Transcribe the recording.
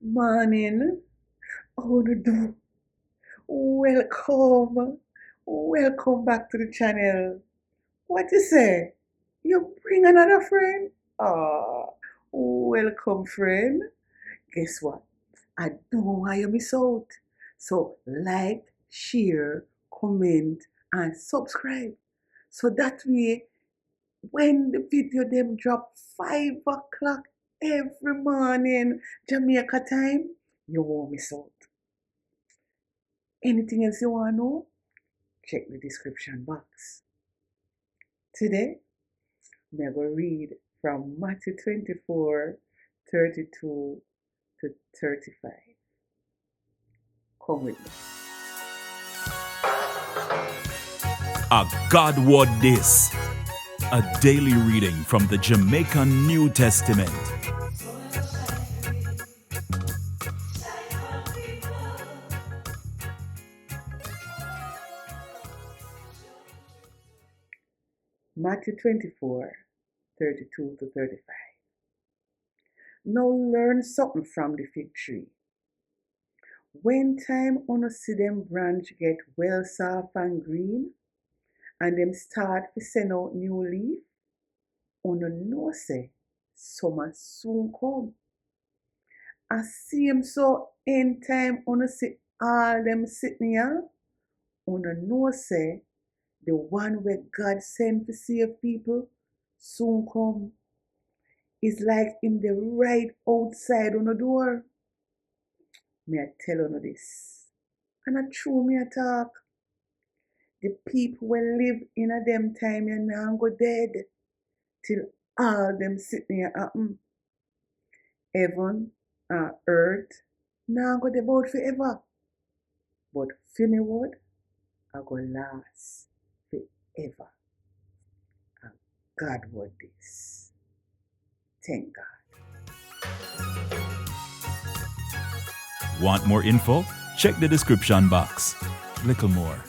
Morning. How do you do? Welcome. Welcome back to the channel. What you say? You bring another friend? Ah, welcome, friend. Guess what? I don't want you miss out. So like, share, comment, and subscribe. So that way, when the video them drop 5 o'clock every morning, Jamaica time, you won't miss out. Anything else you want to know? Check the description box. Today, we're going to read from Matthew 24:32 to 35. Come with me. A God Word This, a daily reading from the Jamaican New Testament. Matthew 24:32 to 35. Now learn something from the fig tree. When time una see them branch get well soft and green, and them start to send out new leaf, una know say summer soon come. As same so in time una see all them sitting here, una know say the one where God sent to save people soon come. It's like him the right outside on the door. Me I tell you this, and I true me I talk. The people will live in a them time and now go dead till all them sitting here happen. Heaven and earth now go about forever. But for me word, I go last forever. And God word this. Thank God. Want more info? Check the description box. Little more.